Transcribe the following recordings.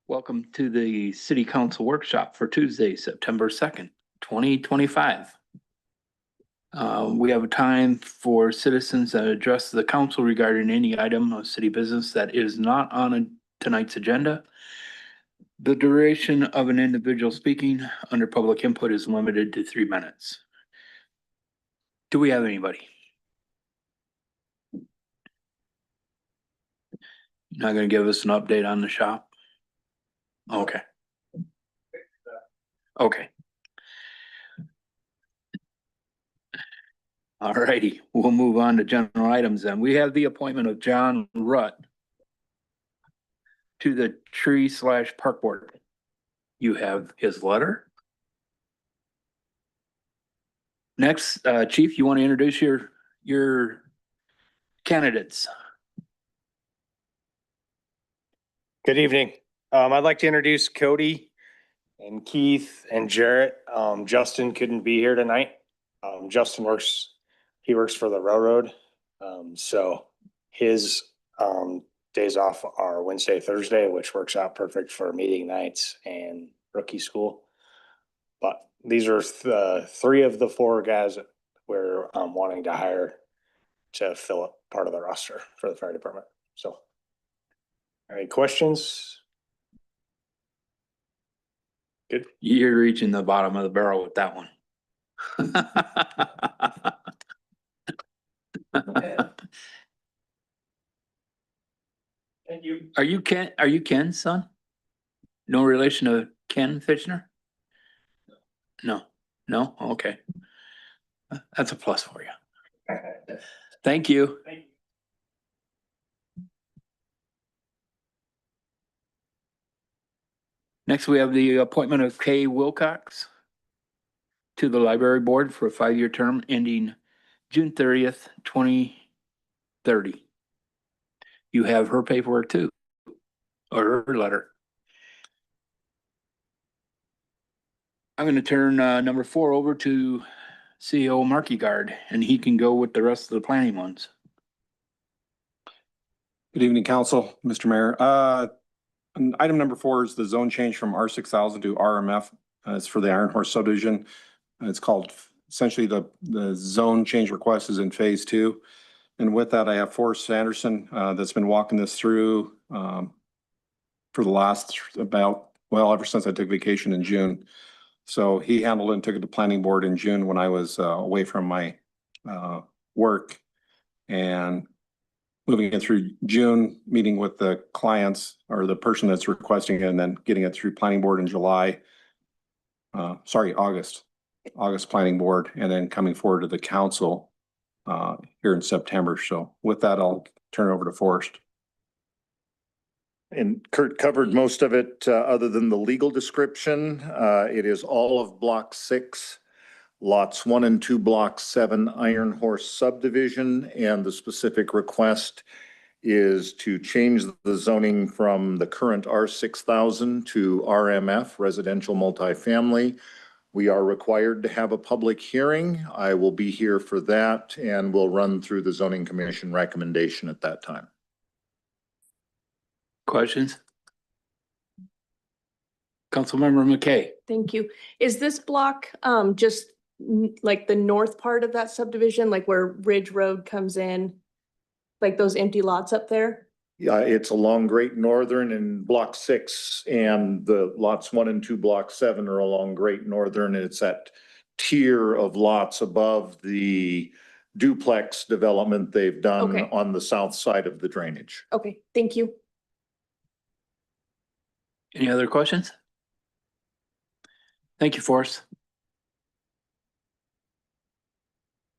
Welcome to the City Council Workshop for Tuesday, September 2nd, 2025. We have a time for citizens that address the council regarding any item of city business that is not on tonight's agenda. The duration of an individual speaking under public input is limited to 3 minutes. Do we have anybody? Not going to give us an update on the shop? Okay. Okay. All righty, we'll move on to general items then. We have the appointment of John Rutt to the tree/park board. You have his letter. Next, Chief, you want to introduce your candidates? Good evening. I'd like to introduce Cody and Keith and Jarrett. Justin couldn't be here tonight. Justin works for the railroad. So his days off are Wednesday, Thursday, which works out perfect for meeting nights and rookie school. But these are three of the four guys that we're wanting to hire to fill up part of the roster for the fire department. So any questions? Good. You're reaching the bottom of the barrel with that one. Thank you. Are you Ken's son? No relation to Ken Fitchner? No. No? Okay. That's a plus for you. Thank you. Thank you. Next, we have the appointment of Kay Wilcox to the library board for a 5-year term ending June 30th, 2030. You have her paperwork too, or her letter. I'm going to turn number 4 over to CEO Marky Guard, and he can go with the rest of the planning ones. Good evening, Council, Mr. Mayor. Item number 4 is the zone change from R6000 to RMF. It's for the Iron Horse subdivision. It's called essentially the zone change request is in phase 2. And with that, I have Forrest Sanderson that's been walking this through for the last ever since I took vacation in June. So he handled it and took it to planning board in June when I was away from my work, and moving it through June, meeting with the clients or the person that's requesting it, and then getting it through planning board in July. August planning board, and then coming forward to the council here in September. So with that, I'll turn it over to Forrest. And Kurt covered most of it other than the legal description. It is all of block 6, lots 1 and 2, block 7, Iron Horse subdivision. And the specific request is to change the zoning from the current R6000 to RMF, residential multifamily. We are required to have a public hearing. I will be here for that, and we'll run through the zoning commission recommendation at that time. Questions? Councilmember McKay. Thank you. Is this block just like the north part of that subdivision, like where Ridge Road comes in, like those empty lots up there? Yeah, it's along Great Northern and block 6, and the lots 1 and 2, block 7 are along Great Northern. It's that tier of lots above the duplex development they've done on the south side of the drainage. Okay, thank you. Any other questions? Thank you, Forrest.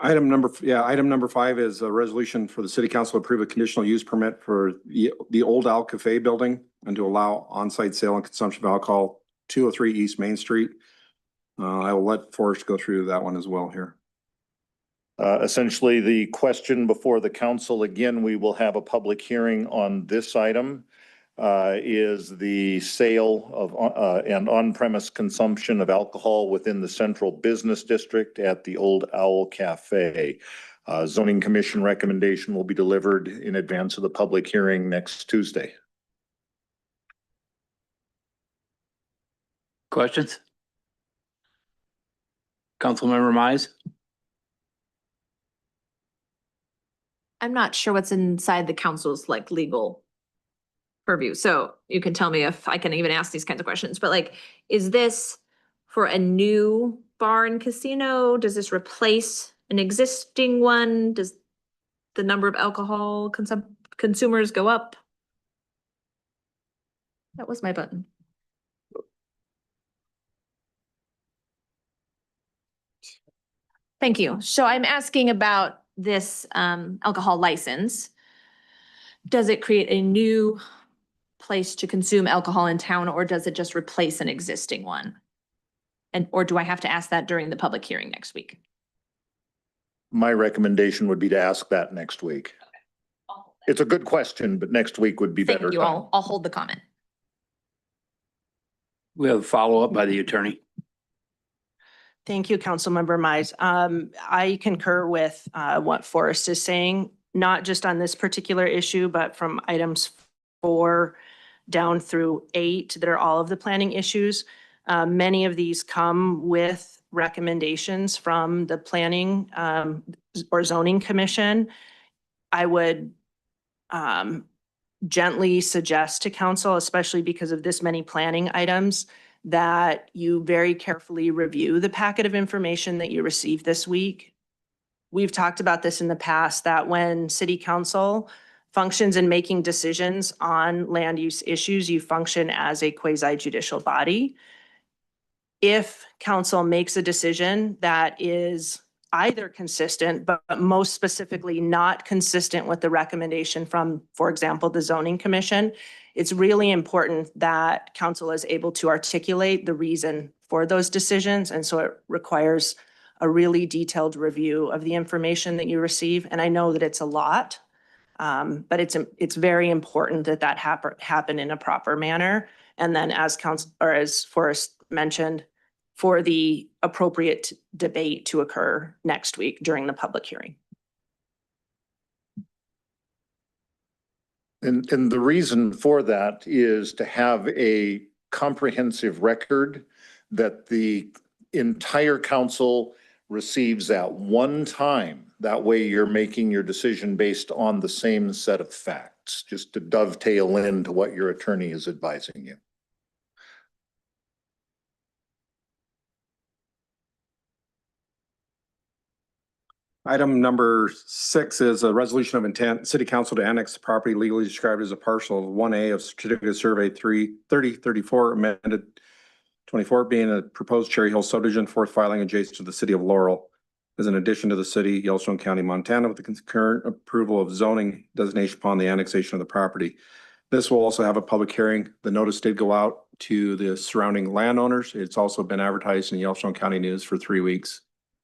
Item number 5 is a resolution for the city council to approve a conditional use permit for the old Al Cafe building and to allow on-site sale and consumption of alcohol, 203 East Main Street. I will let Forrest go through that one as well here. Essentially, the question before the council, again, we will have a public hearing on this item, is the sale of and on-premise consumption of alcohol within the central business district at the Old Owl Cafe. Zoning commission recommendation will be delivered in advance of the public hearing next Tuesday. Questions? Councilmember Mize? I'm not sure what's inside the council's like legal purview, so you can tell me if I can even ask these kinds of questions, but like, is this for a new bar and casino? Does this replace an existing one? Does the number of alcohol consumers go up? That was my button. Thank you. So I'm asking about this alcohol license. Does it create a new place to consume alcohol in town, or does it just replace an existing one? And, or do I have to ask that during the public hearing next week? My recommendation would be to ask that next week. It's a good question, but next week would be better. Thank you. time. I'll hold the comment. We have a follow-up by the attorney. Thank you, Councilmember Mize. I concur with what Forrest is saying, not just on this particular issue, but from items 4 down through 8 that are all of the planning issues. Many of these come with recommendations from the planning or zoning commission. I would gently suggest to council, especially because of this many planning items, that you very carefully review the packet of information that you received this week. We've talked about this in the past, that when city council functions in making decisions on land use issues, you function as a quasi judicial body. If council makes a decision that is either consistent, but most specifically not consistent with the recommendation from, for example, the zoning commission, it's really important that council is able to articulate the reason for those decisions. And so it requires a really detailed review of the information that you receive. And I know that it's a lot, but it's very important that that happen in a proper manner. And then as council, or as Forrest mentioned, for the appropriate debate to occur next week during the public hearing. And the reason for that is to have a comprehensive record that the entire council receives at one time. That way you're making your decision based on the same set of facts, just to dovetail into what your attorney is advising you. Item number 6 is a resolution of intent, city council to annex the property legally described as a parcel of 1A of certificate of survey 3034 amended 24, being a proposed Cherry Hill subdivision, fourth filing adjacent to the city of Laurel. As an addition to the city, Yellowstone County, Montana, with the concurrent approval of zoning designation upon the annexation of the property. This will also have a public hearing. The notice did go out to the surrounding landowners. It's also been advertised in the Yellowstone County News for 3 weeks.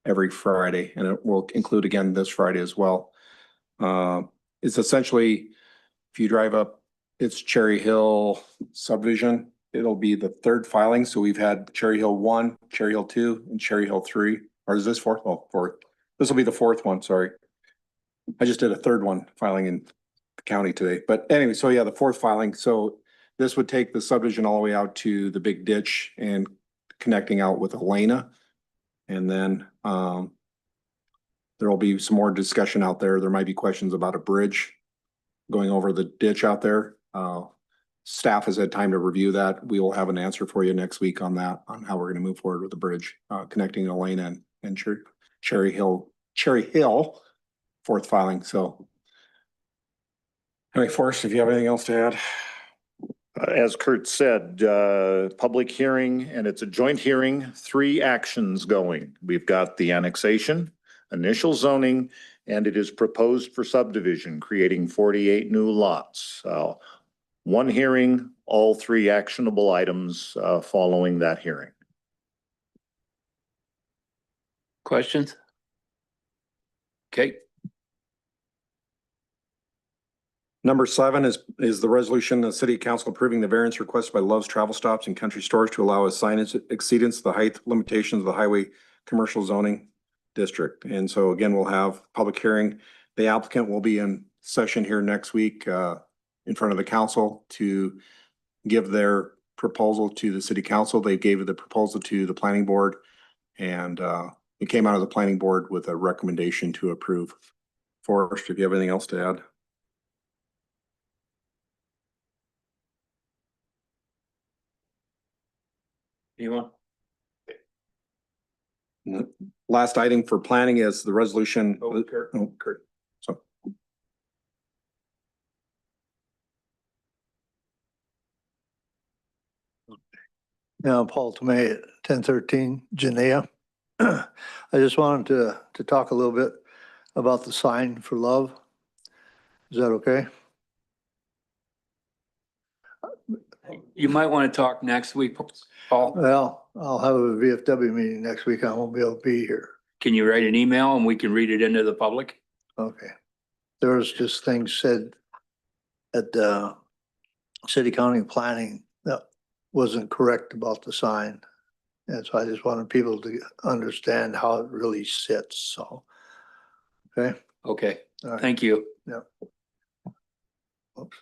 Every Friday, and it will include again this Friday as well. It's essentially, if you drive up, it's Cherry Hill subdivision. It'll be the third filing. So we've had Cherry Hill 1, Cherry Hill 2, and Cherry Hill 3. Or is this fourth? Oh, fourth. This will be the fourth one, sorry. I just did a third one filing in the county today. But anyway, so yeah, the fourth filing. So this would take the subdivision all the way out to the big ditch and connecting out with Elena. And then there will be some more discussion out there. There might be questions about a bridge going over the ditch out there. Staff has had time to review that. We will have an answer for you next week on that, on how we're going to move forward with the bridge connecting Elena and Cherry Hill, fourth filing. So anyway, Forrest, if you have anything else to add. As Kurt said, public hearing, and it's a joint hearing, 3 actions going. We've got the annexation, initial zoning, and it is proposed for subdivision, creating 48 new lots. One hearing, all 3 actionable items following that hearing. Questions? Okay, Number 7 is the resolution, the city council approving the variance requested by Love's Travel Stops and Country Stores to allow a signage exceedance of the height limitations of the highway commercial zoning district. And so again, we'll have public hearing. The applicant will be in session here next week in front of the council to give their proposal to the city council. They gave the proposal to the planning board. And it came out of the planning board with a recommendation to approve. Forrest, if you have anything else to add? Anyone? Last item for planning is the resolution. Oh, Kurt. Oh, Kurt. So, Yeah, Paul Tomei, 1013 Janea. I just wanted to talk a little bit about the sign for love. Is that okay? You might want to talk next week, Paul. Well, I'll have a VFW meeting next week. I won't be able to be here. Can you write an email and we can read it into the public? Okay. There was just things said at the city county planning that wasn't correct about the sign. And so I just wanted people to understand how it really sits, so. Okay. Okay, All right. thank you. Yeah. Oops.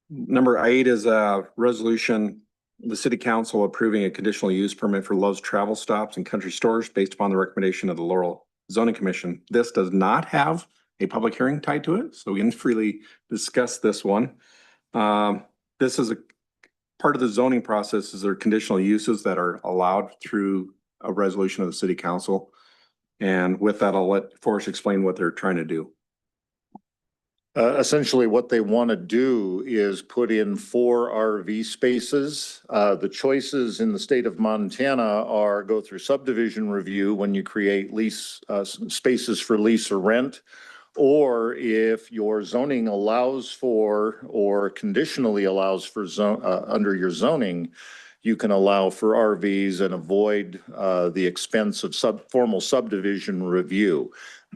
number 8 is a resolution, the city council approving a conditional use permit for Love's Travel Stops and Country Stores based upon the recommendation of the Laurel Zoning Commission. This does not have a public hearing tied to it, so we can freely discuss this one. This is a part of the zoning process. Is there conditional uses that are allowed through a resolution of the city council? And with that, I'll let Forrest explain what they're trying to do. Essentially, what they want to do is put in 4 RV spaces. The choices in the state of Montana are go through subdivision review when you create lease spaces for lease or rent. Or if your zoning allows for or conditionally allows for under your zoning, you can allow for RVs and avoid the expense of formal subdivision review.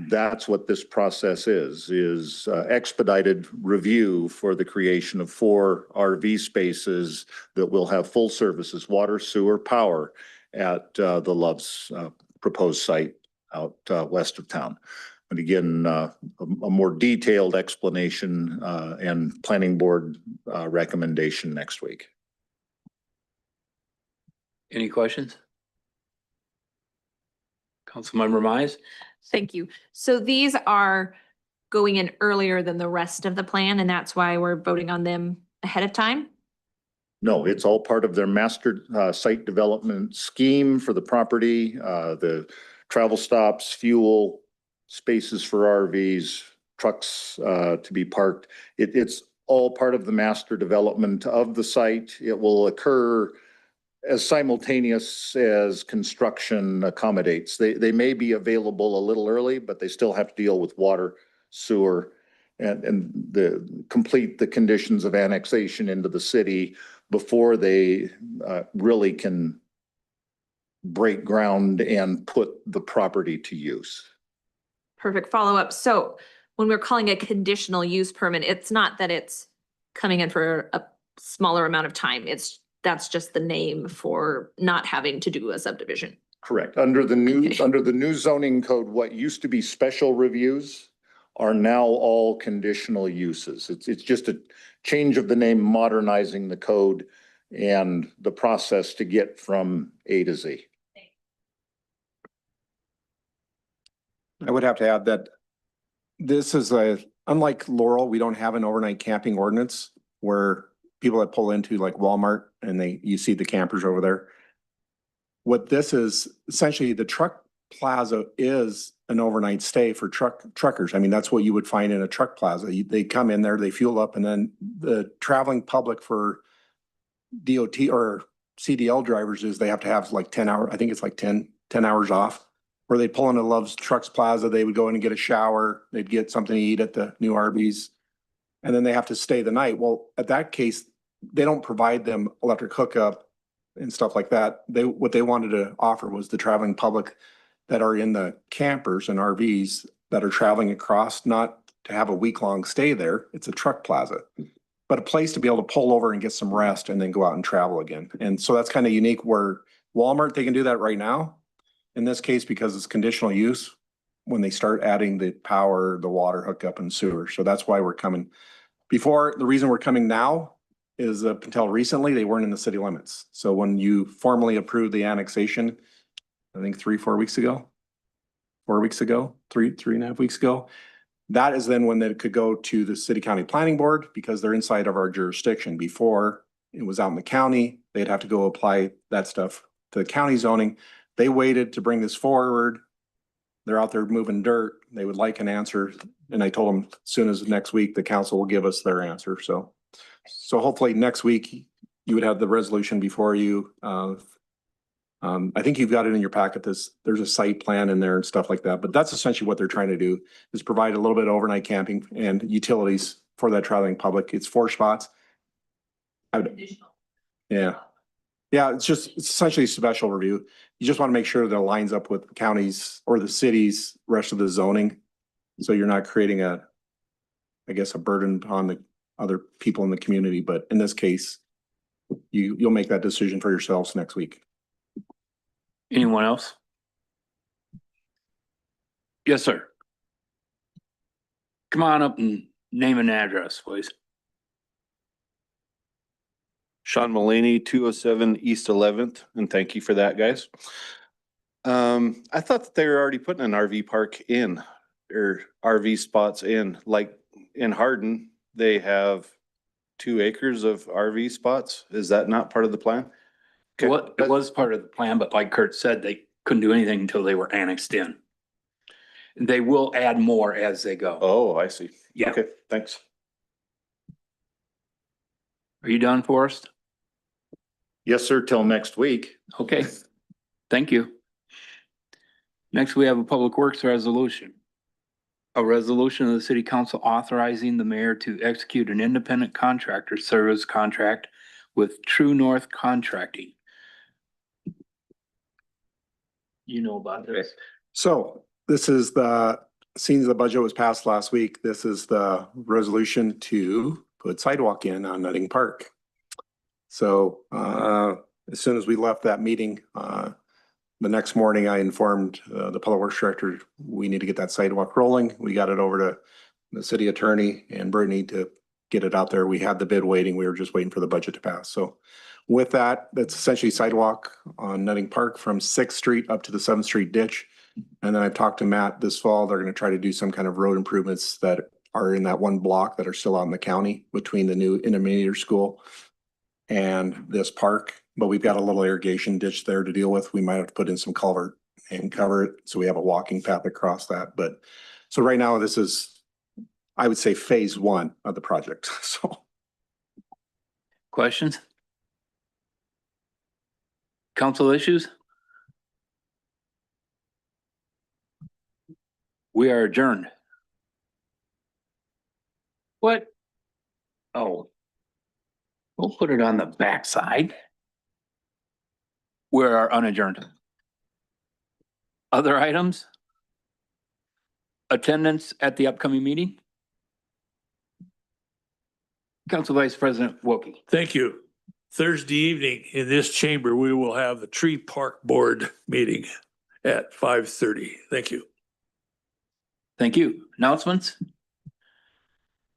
That's what this process is expedited review for the creation of 4 RV spaces that will have full services, water, sewer, power at the Love's proposed site out west of town. And again, a more detailed explanation and planning board recommendation next week. Any questions? Councilmember Mize? Thank you. So these are going in earlier than the rest of the plan, and that's why we're voting on them ahead of time? No, it's all part of their master site development scheme for the property, the travel stops, fuel, spaces for RVs, trucks to be parked. It's all part of the master development of the site. It will occur as simultaneous as construction accommodates. They may be available a little early, but they still have to deal with water, sewer, and complete the conditions of annexation into the city before they really can break ground and put the property to use. Perfect follow-up. So when we're calling a conditional use permit, it's not that it's coming in for a smaller amount of time. That's just the name for not having to do a subdivision. Correct. Under the new, Okay. under the new zoning code, what used to be special reviews are now all conditional uses. It's just a change of the name, modernizing the code and the process to get from A to Z. I would have to add that this is unlike Laurel, we don't have an overnight camping ordinance where people that pull into like Walmart and you see the campers over there. What this is, essentially the truck plaza is an overnight stay for truckers. I mean, that's what you would find in a truck plaza. They come in there, they fuel up, and then the traveling public for DOT or CDL drivers is they have to have like 10 hours, I think it's like 10 hours off, where they pull into Love's Trucks Plaza, they would go in and get a shower, they'd get something to eat at the new Arby's, and then they have to stay the night. Well, at that case, they don't provide them electric hookup and stuff like that. What they wanted to offer was the traveling public that are in the campers and RVs that are traveling across, not to have a week-long stay there. It's a truck plaza, but a place to be able to pull over and get some rest and then go out and travel again. And so that's kind of unique where Walmart, they can do that right now. In this case, because it's conditional use, when they start adding the power, the water hookup and sewer. So that's why we're coming. Before, the reason we're coming now is up until recently, they weren't in the city limits. So when you formally approved the annexation, I think 4 weeks ago, 4 weeks ago, 3.5 weeks ago, that is then when they could go to the city county planning board because they're inside of our jurisdiction. Before it was out in the county, they'd have to go apply that stuff to the county zoning. They waited to bring this forward. They're out there moving dirt. They would like an answer. And I told them as soon as next week, the council will give us their answer. So hopefully next week you would have the resolution before you. I think you've got it in your packet. There's a site plan in there and stuff like that, but that's essentially what they're trying to do is provide a little bit of overnight camping and utilities for that traveling public. It's 4 spots. Yeah. Yeah, it's essentially a special review. You just want to make sure that it lines up with the counties or the city's rest of the zoning. So you're not creating I guess, a burden upon the other people in the community. But in this case, you'll make that decision for yourselves next week. Anyone else? Yes, sir. Come on up and name an address, please. Sean Mullaney, 207 East 11th, and thank you for that, guys. I thought that they were already putting an RV park in, or RV spots in, like in Hardin, they have 2 acres of RV spots. Is that not part of the plan? Okay. It was part of the plan, but like Kurt said, they couldn't do anything until they were annexed in. They will add more as they go. Oh, I see. Yeah. Okay, thanks. Are you done, Forrest? Yes, sir, till next week. Okay, thank you. Next, we have a Public Works resolution. A resolution of the City Council authorizing the mayor to execute an independent contractor service contract with True North Contracting. You know about this. So this is seeing the budget was passed last week. This is the resolution to put sidewalk in on Nutting Park. So as soon as we left that meeting, the next morning I informed the Public Works Director, we need to get that sidewalk rolling. We got it over to the city attorney and Brittany to get it out there. We had the bid waiting. We were just waiting for the budget to pass. So with that, that's essentially sidewalk on Nutting Park from 6th Street up to the 7th Street ditch. And then I talked to Matt this fall. They're going to try to do some kind of road improvements that are in that one block that are still out in the county between the new intermediate school and this park. But we've got a little irrigation ditch there to deal with. We might have to put in some culvert and cover it so we have a walking path across that. But so right now this is, I would say, phase 1 of the project. So Questions? Council issues? We are adjourned. What? Oh. We'll put it on the backside. We are unadjourned. Other items? Attendance at the upcoming meeting? Council Vice President Wilkie. Thank you. Thursday evening in this chamber, we will have the Tree Park Board meeting at 5:30. Thank you. Thank you. Announcements?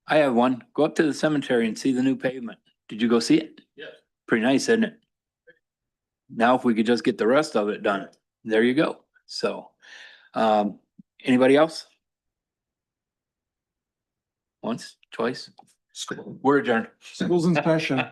I have one. Go up to the cemetery and see the new pavement. Did you go see it? Yes. Pretty nice, isn't it? Now, if we could just get the rest of it done, there you go. So, anybody else? Once, twice? We're adjourned. schools in session.